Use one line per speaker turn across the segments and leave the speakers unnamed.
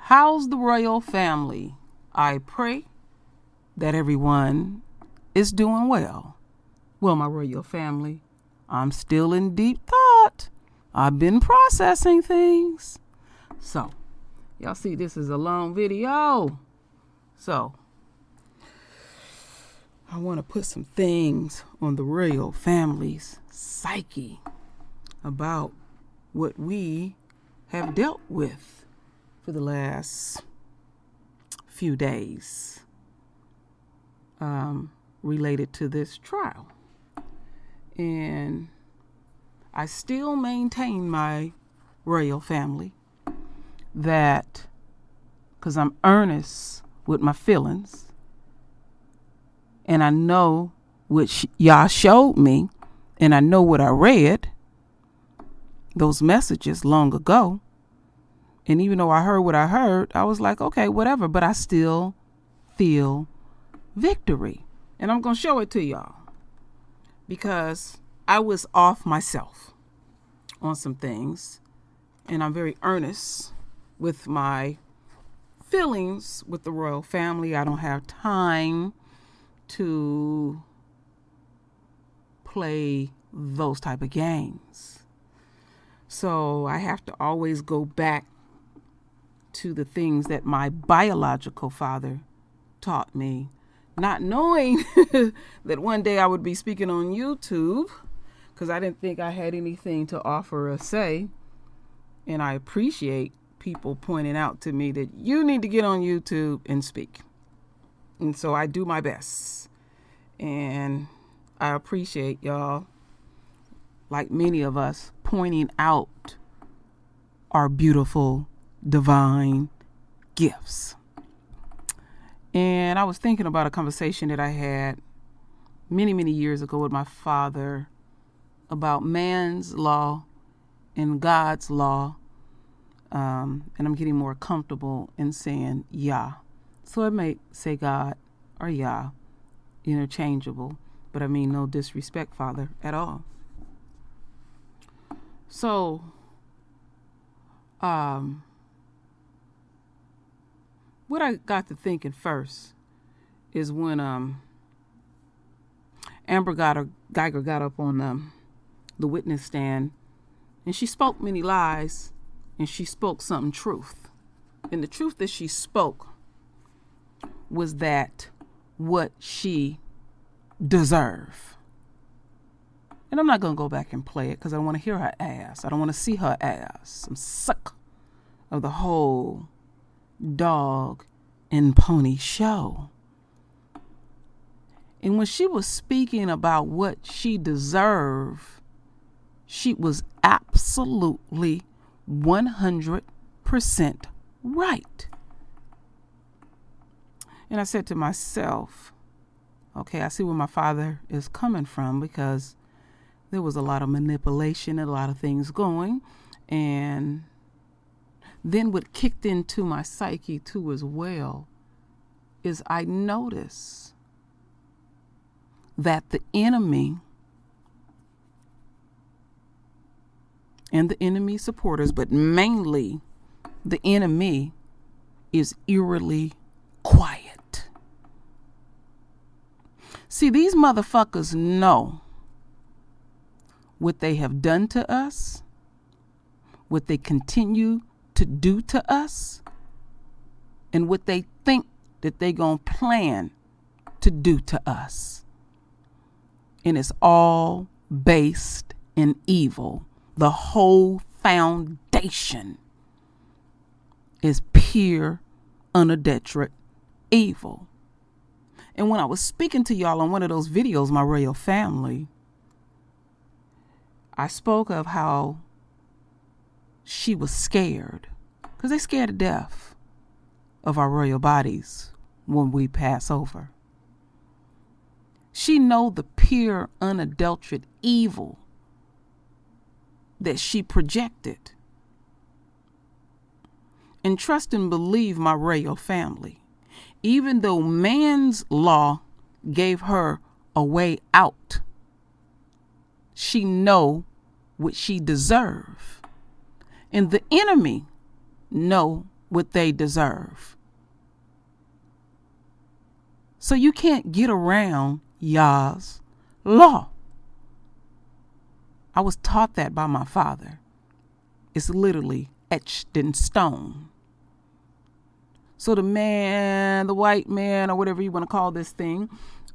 How's the royal family? I pray that everyone is doing well. Well, my royal family, I'm still in deep thought. I've been processing things. So, y'all see this is a long video. So, I want to put some things on the royal family's psyche about what we have dealt with for the last few days related to this trial. And I still maintain my royal family that, because I'm earnest with my feelings, and I know what y'all showed me, and I know what I read, those messages long ago. And even though I heard what I heard, I was like, okay, whatever, but I still feel victory. And I'm going to show it to y'all because I was off myself on some things, and I'm very earnest with my feelings with the royal family. I don't have time to play those type of games. So I have to always go back to the things that my biological father taught me, not knowing that one day I would be speaking on YouTube, because I didn't think I had anything to offer or say. And I appreciate people pointing out to me that you need to get on YouTube and speak. And so I do my best. And I appreciate y'all, like many of us, pointing out our beautiful divine gifts. And I was thinking about a conversation that I had many years ago with my father about man's law and God's law. And I'm getting more comfortable in saying Yah. So I may say God or Yah, interchangeable, but I mean no disrespect, Father, at all. So, what I got to thinking first is when Amber Guyger got up on the witness stand, and she spoke many lies, and she spoke something truth. And the truth that she spoke was that what she deserved. And I'm not going to go back and play it because I don't want to hear her ass. I don't want to see her ass. I'm sick of the whole dog and pony show. And when she was speaking about what she deserved, she was absolutely 100% right. And I said to myself, okay, I see where my father is coming from, because there was a lot of manipulation and a lot of things going. And then what kicked into my psyche too as well is I noticed that the enemy and the enemy supporters, but mainly the enemy, is eerily quiet. See, these motherfuckers know what they have done to us, what they continue to do to us, and what they think that they gonna plan to do to us. And it's all based in evil. The whole foundation is pure, unadulterated evil. And when I was speaking to y'all on one of those videos, my royal family, I spoke of how she was scared, because they're scared to death of our royal bodies when we pass over. She know the pure, unadulterated evil that she projected. And trust and believe, my royal family, even though man's law gave her a way out, she know what she deserve. And the enemy know what they deserve. So you can't get around Yah's law. I was taught that by my father. It's literally etched in stone. So the white man, or whatever you want to call this thing,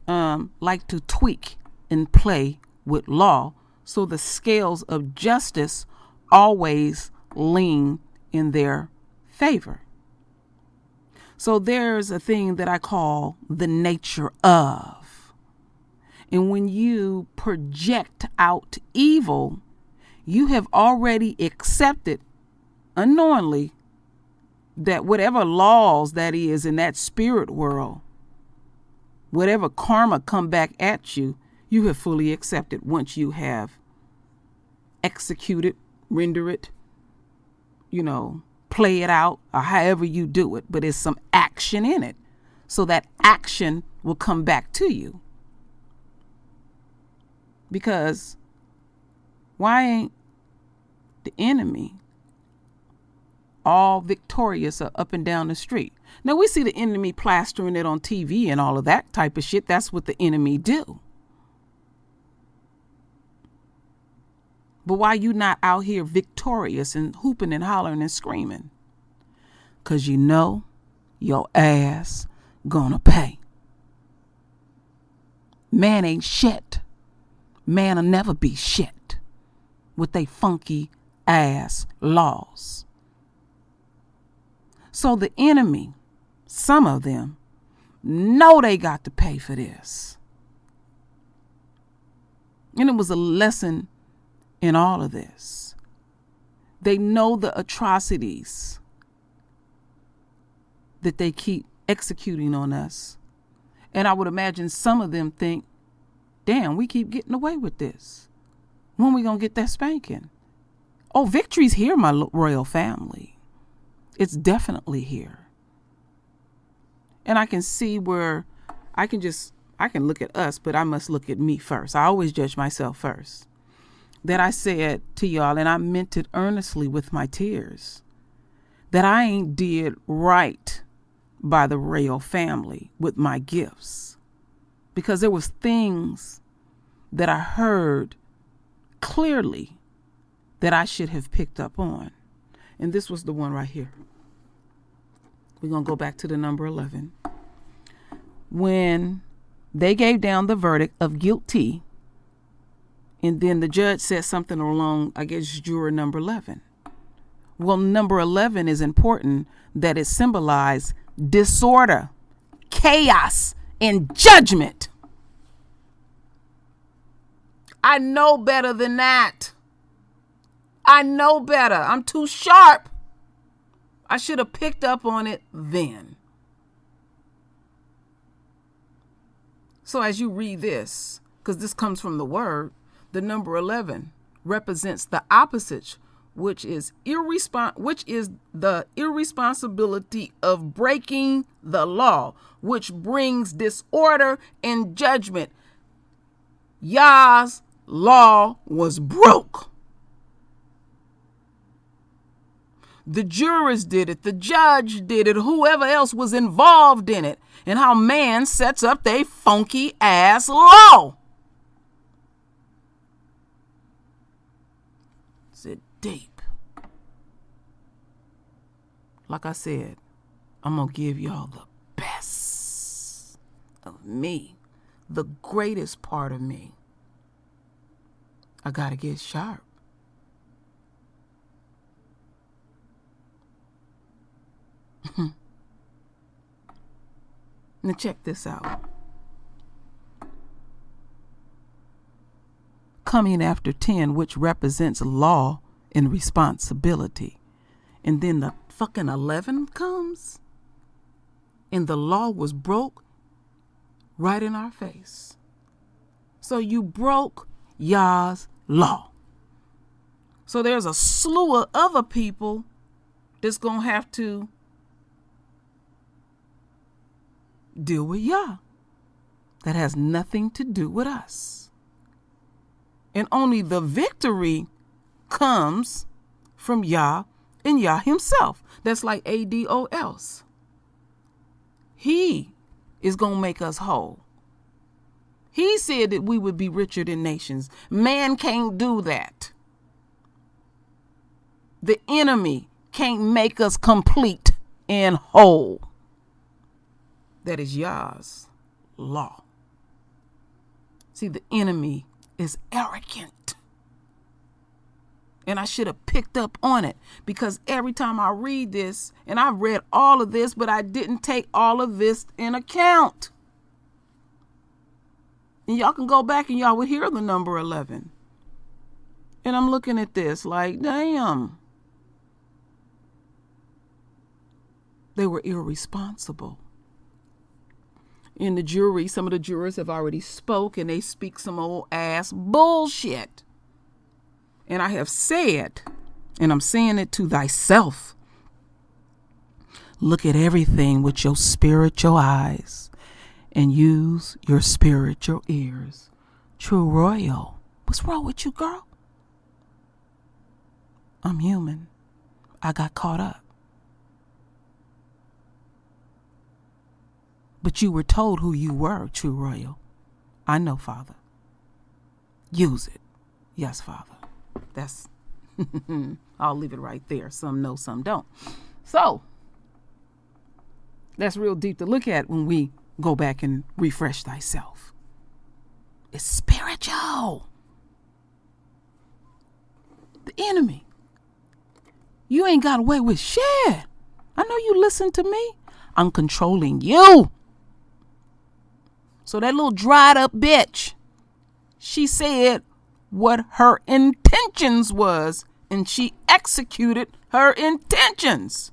like to tweak and play with law, so the scales of justice always lean in their favor. So there's a thing that I call the nature of. And when you project out evil, you have already accepted unknowingly that whatever laws that is in that spirit world, whatever karma come back at you, you have fully accepted once you have executed, render it, play it out, or however you do it. But it's some action in it. So that action will come back to you. Because why ain't the enemy all victorious or up and down the street? Now we see the enemy plastering it on TV and all of that type of shit. That's what the enemy do. But why you not out here victorious and hooping and hollering and screaming? 'Cause you know your ass gonna pay. Man ain't shit. Man'll never be shit with they funky ass laws. So the enemy, some of them, know they got to pay for this. And it was a lesson in all of this. They know the atrocities that they keep executing on us. And I would imagine some of them think, damn, we keep getting away with this. When we gonna get that spanking? Oh, victory's here, my royal family. It's definitely here. And I can see where I can look at us, but I must look at me first. I always judge myself first. That I said to y'all, and I meant it earnestly with my tears, that I ain't did right by the royal family with my gifts. Because there was things that I heard clearly that I should have picked up on. And this was the one right here. We're going to go back to the number 11. When they gave down the verdict of guilty, and then the judge said something along, I guess, juror number 11. Well, number 11 is important that it symbolized disorder, chaos, and judgment. I know better than that. I know better. I'm too sharp. I should have picked up on it then. So as you read this, because this comes from the word, the number 11 represents the opposite, which is the irresponsibility of breaking the law, which brings disorder and judgment. Yah's law was broke. The jurors did it, the judge did it, whoever else was involved in it, and how man sets up they funky ass law. It's deep. Like I said, I'm going to give y'all the best of me, the greatest part of me. I got to get sharp. Now check this out. Coming after 10, which represents law and responsibility. And then the fucking 11 comes. And the law was broke right in our face. So you broke Yah's law. So there's a slew of other people that's going to have to deal with Yah. That has nothing to do with us. And only the victory comes from Yah in Yah himself. That's like ADOS. He is going to make us whole. He said that we would be richer than nations. Man can't do that. The enemy can't make us complete and whole. That is Yah's law. See, the enemy is arrogant. And I should have picked up on it, because every time I read this, and I've read all of this, but I didn't take all of this in account. And y'all can go back and y'all would hear the number 11. And I'm looking at this like, damn. They were irresponsible. In the jury, some of the jurors have already spoke, and they speak some old ass bullshit. And I have said, and I'm saying it to thyself, look at everything with your spiritual eyes and use your spiritual ears. True Royal, what's wrong with you, girl? I'm human. I got caught up. But you were told who you were, True Royal. I know, Father. Use it. Yes, Father. That's, I'll leave it right there. Some know, some don't. So, that's real deep to look at when we go back and refresh thyself. It's spiritual. The enemy. You ain't got away with shit. I know you listen to me. I'm controlling you. So that little dried up bitch, she said what her intentions was, and she executed her intentions.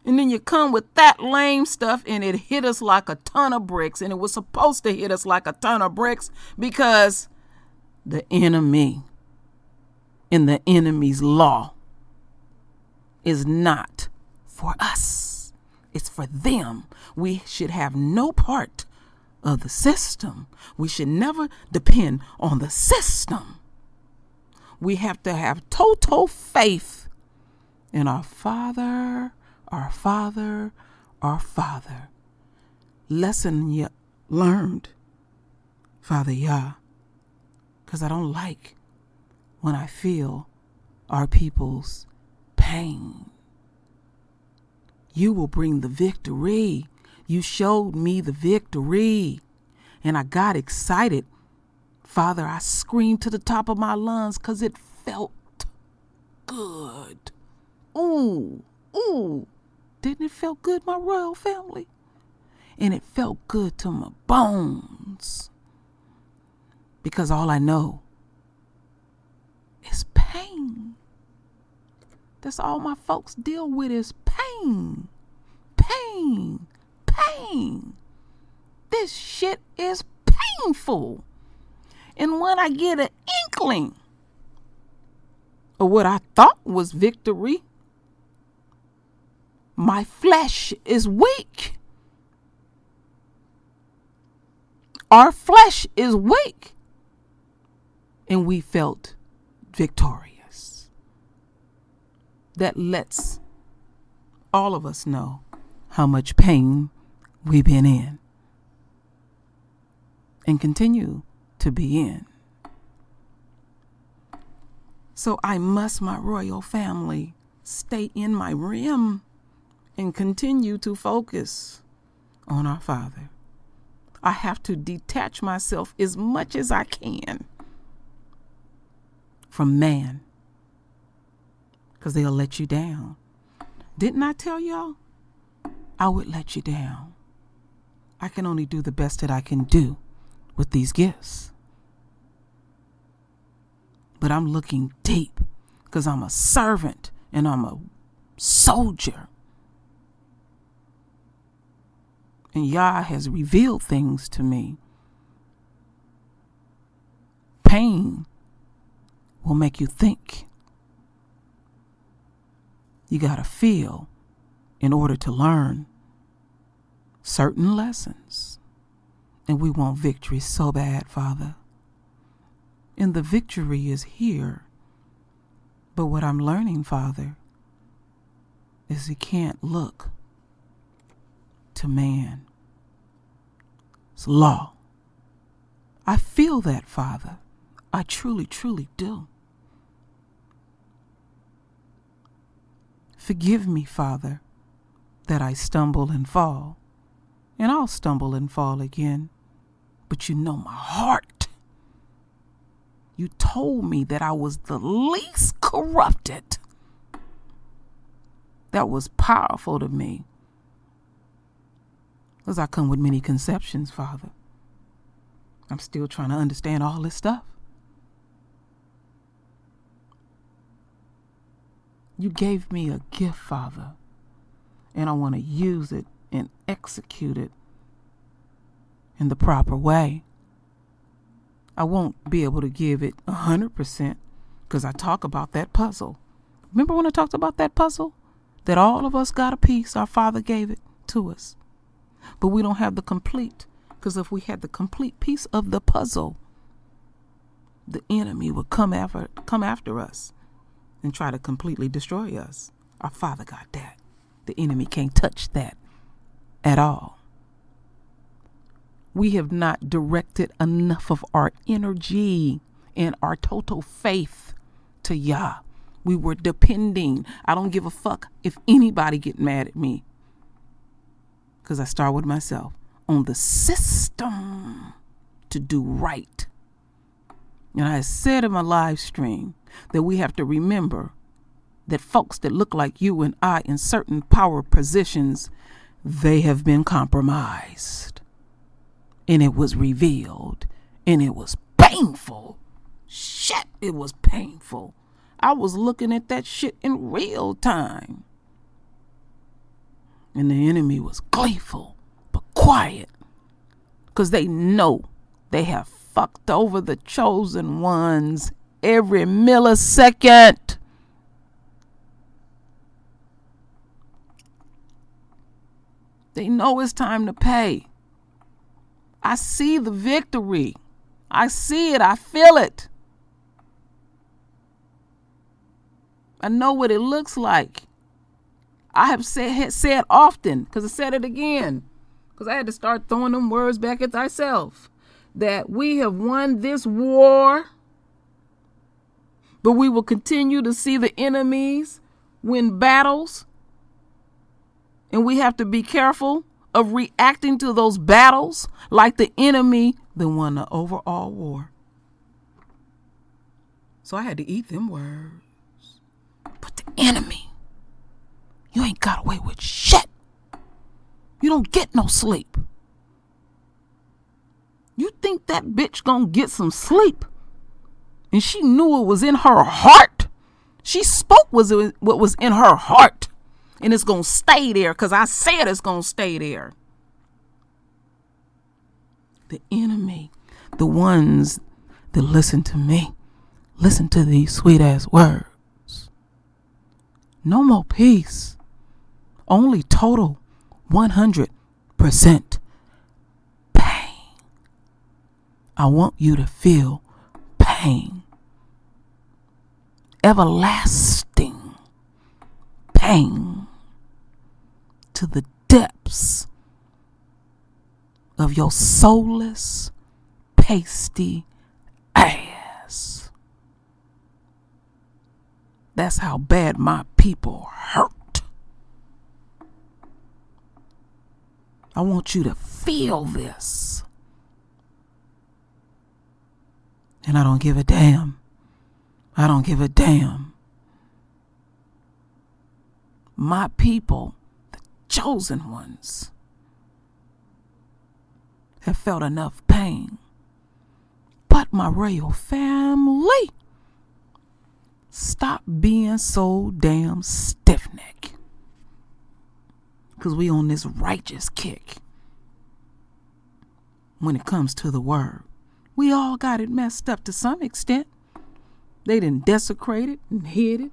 And then you come with that lame stuff, and it hit us like a ton of bricks. And it was supposed to hit us like a ton of bricks, because the enemy and the enemy's law is not for us. It's for them. We should have no part of the system. We should never depend on the system. We have to have total faith in our Father, our Father, our Father. Lesson learned, Father Yah, because I don't like when I feel our people's pain. You will bring the victory. You showed me the victory, and I got excited. Father, I screamed to the top of my lungs because it felt good. Ooh, ooh. Didn't it feel good, my royal family? And it felt good to my bones, because all I know is pain. That's all my folks deal with is pain. Pain. Pain. This shit is painful. And when I get an inkling of what I thought was victory, my flesh is weak. Our flesh is weak. And we felt victorious. That lets all of us know how much pain we've been in and continue to be in. So I must, my royal family, stay in my rim and continue to focus on our Father. I have to detach myself as much as I can from man, because they'll let you down. Didn't I tell y'all? I would let you down. I can only do the best that I can do with these gifts. But I'm looking deep, because I'm a servant and I'm a soldier. And Yah has revealed things to me. Pain will make you think. You gotta feel in order to learn certain lessons. And we want victory so bad, Father. And the victory is here. But what I'm learning, Father, is you can't look to man's law. I feel that, Father. I truly, truly do. Forgive me, Father, that I stumble and fall. And I'll stumble and fall again. But you know my heart. You told me that I was the least corrupted. That was powerful to me. Because I come with many conceptions, Father. I'm still trying to understand all this stuff. You gave me a gift, Father, and I want to use it and execute it in the proper way. I won't be able to give it 100% because I talk about that puzzle. Remember when I talked about that puzzle? That all of us got a piece. Our Father gave it to us. But we don't have the complete, because if we had the complete piece of the puzzle, the enemy would come after us and try to completely destroy us. Our Father got that. The enemy can't touch that at all. We have not directed enough of our energy and our total faith to Yah. We were depending. I don't give a fuck if anybody get mad at me, because I start with myself, on the system to do right. And I said in my live stream that we have to remember that folks that look like you and I in certain power positions, they have been compromised. And it was revealed. And it was painful. Shit, it was painful. I was looking at that shit in real time. And the enemy was gleeful, but quiet. Because they know they have fucked over the chosen ones every millisecond. They know it's time to pay. I see the victory. I see it. I feel it. I know what it looks like. I have said often, because I said it again, because I had to start throwing them words back at thyself, that we have won this war, but we will continue to see the enemies win battles, and we have to be careful of reacting to those battles like the enemy that won the overall war. So I had to eat them words. But the enemy, you ain't got away with shit. You don't get no sleep. You think that bitch gonna get some sleep? And she knew it was in her heart. She spoke what was in her heart. And it's gonna stay there, because I said it's gonna stay there. The enemy, the ones that listen to me, listen to these sweet ass words. No more peace. Only total 100% pain. I want you to feel pain. Everlasting pain. To the depths of your soulless, pasty ass. That's how bad my people hurt. I want you to feel this. And I don't give a damn. I don't give a damn. My people, the chosen ones, have felt enough pain. But my royal family, stop being so damn stiff-necked. Because we on this righteous kick when it comes to the word. We all got it messed up to some extent. They done desecrated and hid it,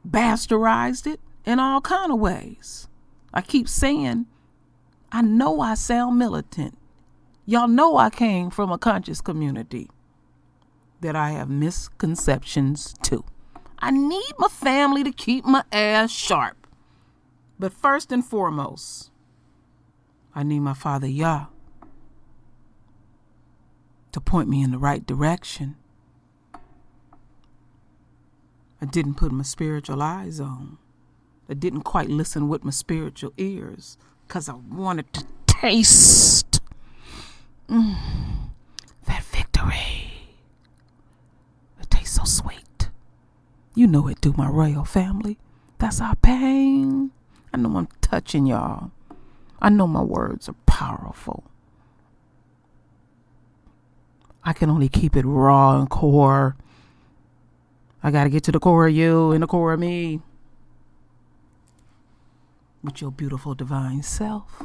bastardized it in all kind of ways. I keep saying, I know I sound militant. Y'all know I came from a conscious community that I have misconceptions too. I need my family to keep my ass sharp. But first and foremost, I need my Father Yah to point me in the right direction. I didn't put my spiritual eyes on. I didn't quite listen with my spiritual ears because I wanted to taste that victory. It tastes so sweet. You know it do, my royal family. That's our pain. I know I'm touching y'all. I know my words are powerful. I can only keep it raw and core. I got to get to the core of you and the core of me. With your beautiful divine self.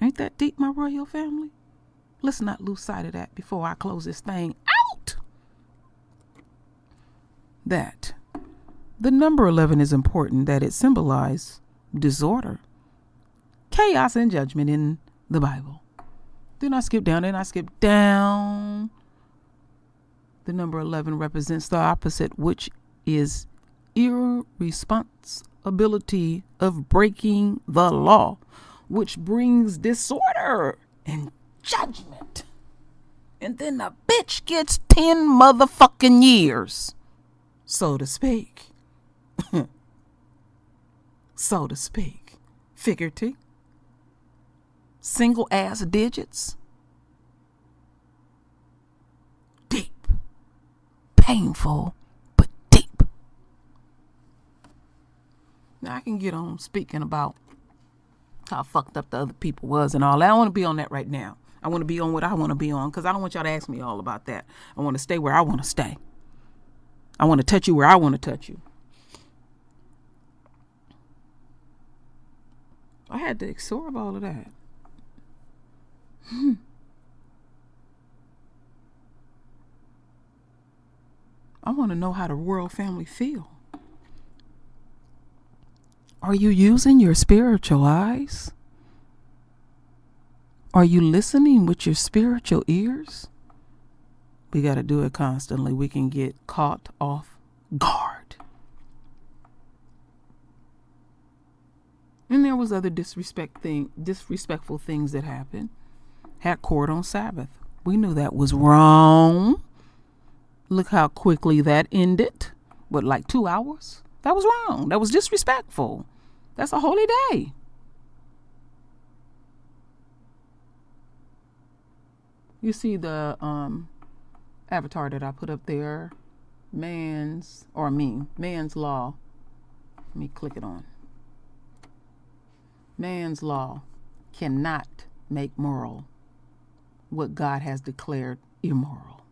Ain't that deep, my royal family? Let's not lose sight of that before I close this thing out. That the number 11 is important, that it symbolizes disorder, chaos, and judgment in the Bible. Then I skip down. The number 11 represents the opposite, which is irresponsibility of breaking the law, which brings disorder and judgment. And then the bitch gets 10 motherfucking years, so to speak. So to speak. Figurative. Single ass digits. Deep. Painful, but deep. Now I can get on speaking about how fucked up the other people was and all that. I don't want to be on that right now. I want to be on what I want to be on because I don't want y'all to ask me all about that. I want to stay where I want to stay. I want to touch you where I want to touch you. I had to absorb all of that. I want to know how the royal family feel. Are you using your spiritual eyes? Are you listening with your spiritual ears? We got to do it constantly. We can get caught off guard. And there was other disrespectful things that happened. Had court on Sabbath. We knew that was wrong. Look how quickly that ended. What, like 2 hours? That was wrong. That was disrespectful. That's a holy day. You see the avatar that I put up there, man's law. Let me click it on. Man's law cannot make moral what God has declared immoral.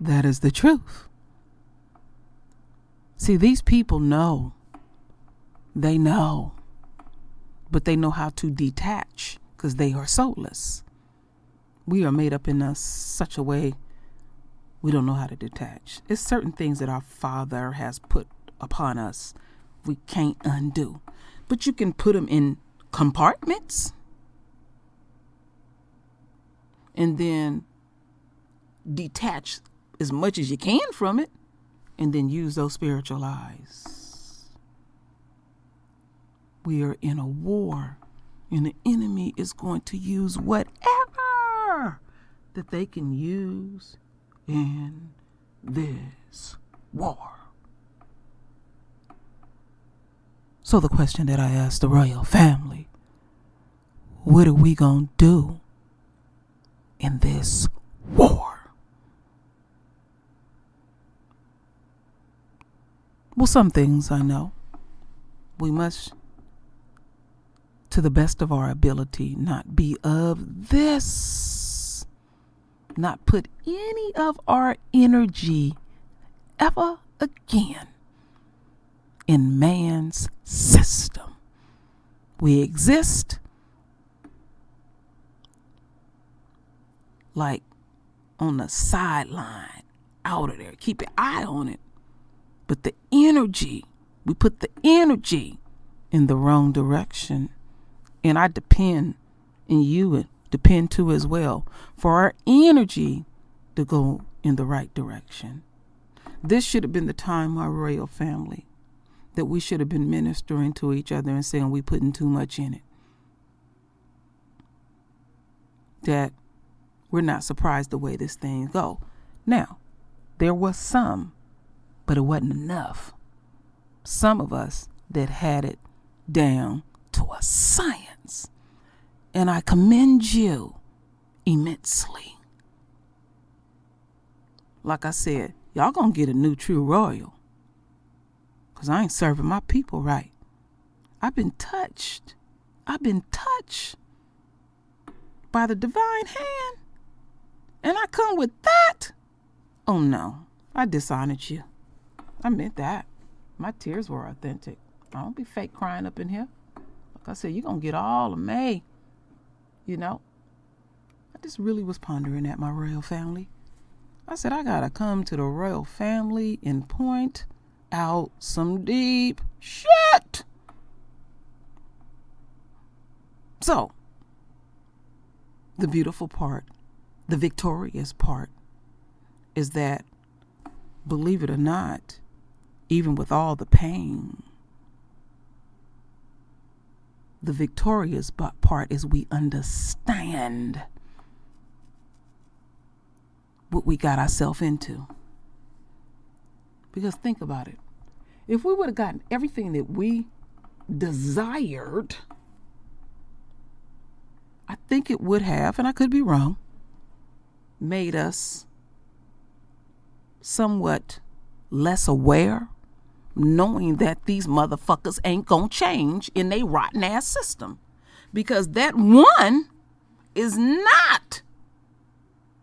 That is the truth. See, these people know. They know. But they know how to detach because they are soulless. We are made up in such a way we don't know how to detach. It's certain things that our Father has put upon us we can't undo. But you can put them in compartments and then detach as much as you can from it and then use those spiritual eyes. We are in a war and the enemy is going to use whatever that they can use in this war. So the question that I asked the royal family, what are we going to do in this war? Well, some things I know. We must, to the best of our ability, not be of this, not put any of our energy ever again in man's system. We exist like on the sideline, out of there. Keep your eye on it. But the energy, we put the energy in the wrong direction. And I depend, and you depend too as well, for our energy to go in the right direction. This should have been the time, my royal family, that we should have been ministering to each other and saying we putting too much in it. That we're not surprised the way this thing go. Now, there was some, but it wasn't enough. Some of us that had it down to a science. And I commend you immensely. Like I said, y'all gonna get a new true royal. Because I ain't serving my people right. I've been touched. I've been touched by the divine hand. And I come with that. Oh no, I dishonored you. I meant that. My tears were authentic. I don't be fake crying up in here. Like I said, you're going to get all of me. You know, I just really was pondering at my royal family. I said, I got to come to the royal family and point out some deep shit. So, the beautiful part, the victorious part, is that, believe it or not, even with all the pain, the victorious part is we understand what we got ourselves into. Because think about it. If we would have gotten everything that we desired, I think it would have, and I could be wrong, made us somewhat less aware, knowing that these motherfuckers ain't gonna change in they rotten ass system. Because that one is not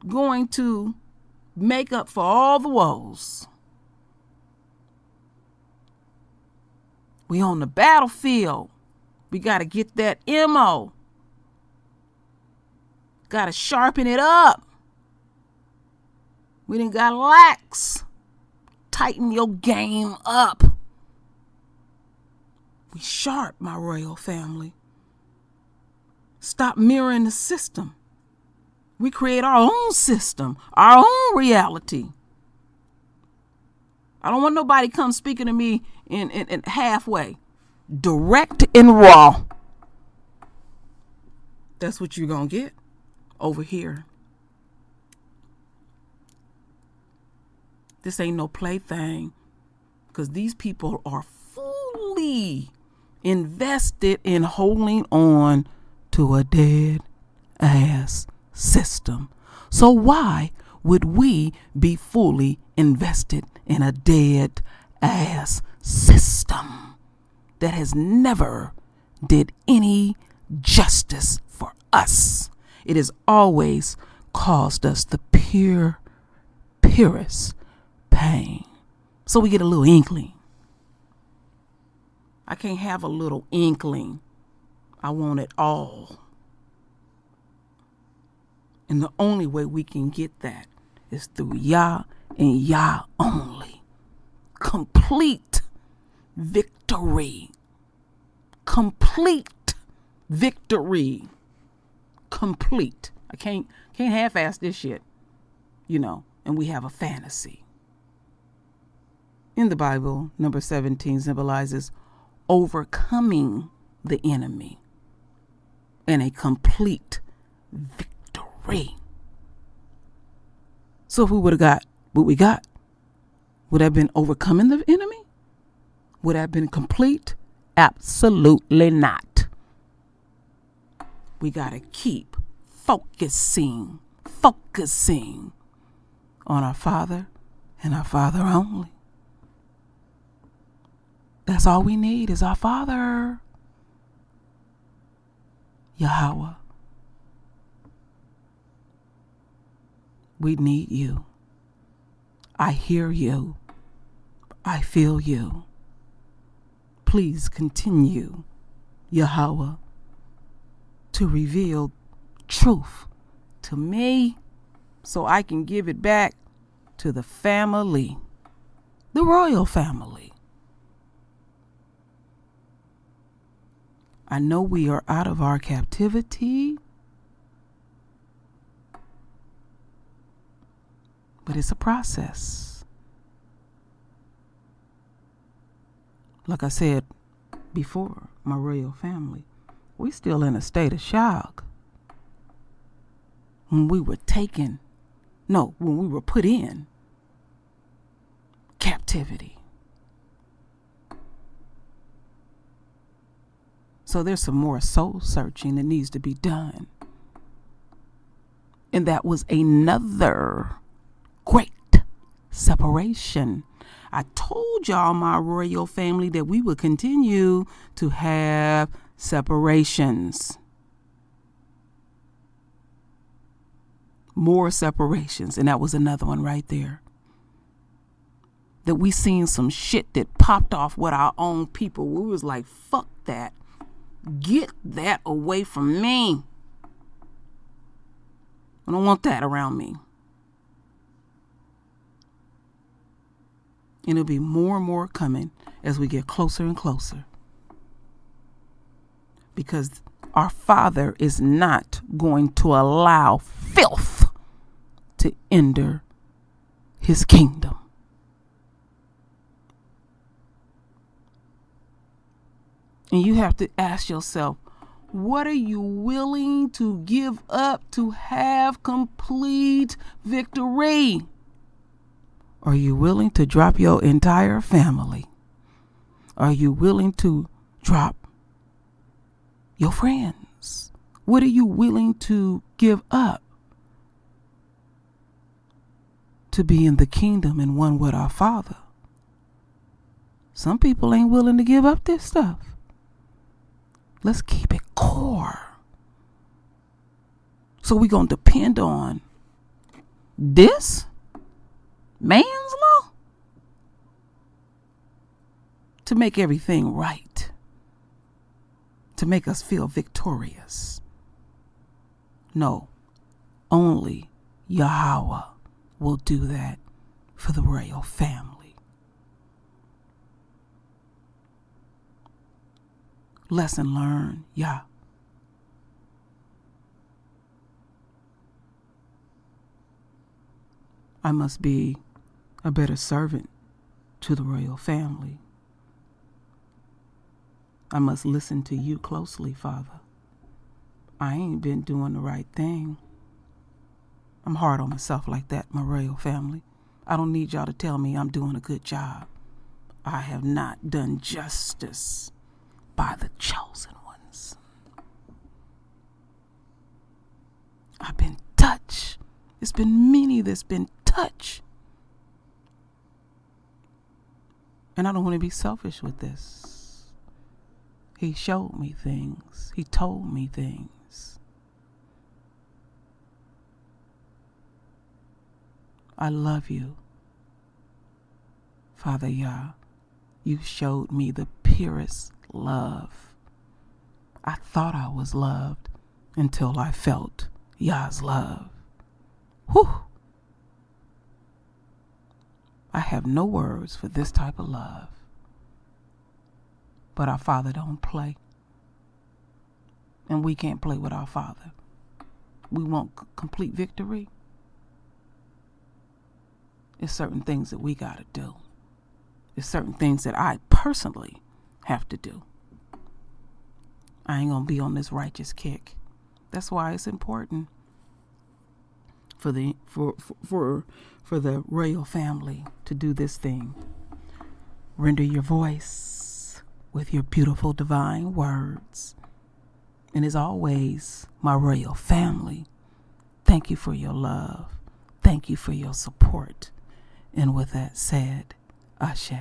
going to make up for all the woes. We on the battlefield. We gotta get that MO. Gotta sharpen it up. We done got lax. Tighten your game up. We sharp, my royal family. Stop mirroring the system. We create our own system, our own reality. I don't want nobody come speaking to me in halfway. Direct and raw. That's what you're going to get over here. This ain't no plaything, because these people are fully invested in holding on to a dead ass system. So why would we be fully invested in a dead ass system that has never did any justice for us? It has always caused us the purest pain. So we get a little inkling. I can't have a little inkling. I want it all. And the only way we can get that is through Yah and Yah only. Complete victory. Complete victory. Complete. I can't half-ass this shit, you know, and we have a fantasy. In the Bible, number 17 symbolizes overcoming the enemy and a complete victory. So if we would have got what we got, would that have been overcoming the enemy? Would that have been complete? Absolutely not. We got to keep focusing on our Father and our Father only. That's all we need is our Father, Yahweh. We need you. I hear you. I feel you. Please continue, Yahweh, to reveal truth to me so I can give it back to the family, the royal family. I know we are out of our captivity, But it's a process. Like I said before, my royal family, we still in a state of shock. When we were put in captivity. So there's some more soul searching that needs to be done. And that was another great separation. I told y'all, my royal family, that we would continue to have separations. More separations. And that was another one right there. That we seen some shit that popped off with our own people. We was like, fuck that. Get that away from me. I don't want that around me. And it'll be more and more coming as we get closer and closer. Because our Father is not going to allow filth to enter his kingdom. And you have to ask yourself, what are you willing to give up to have complete victory? Are you willing to drop your entire family? Are you willing to drop your friends? What are you willing to give up to be in the kingdom and one with our Father? Some people ain't willing to give up this stuff. Let's keep it core. So we're going to depend on this man's law to make everything right, to make us feel victorious. No, only Yahweh will do that for the royal family. Lesson learned, Yah. I must be a better servant to the royal family. I must listen to you closely, Father. I ain't been doing the right thing. I'm hard on myself like that, my royal family. I don't need y'all to tell me I'm doing a good job. I have not done justice by the chosen ones. I've been touched. It's been many that's been touched. And I don't want to be selfish with this. He showed me things. He told me things. I love you, Father Yah. You showed me the purest love. I thought I was loved until I felt Yah's love. Whew. I have no words for this type of love. But our Father don't play. And we can't play with our Father. We want complete victory. There's certain things that we got to do. There's certain things that I personally have to do. I ain't gonna be on this righteous kick. That's why it's important for the royal family to do this thing. Render your voice with your beautiful divine words. And as always, my royal family, thank you for your love. Thank you for your support. And with that said, Ashe.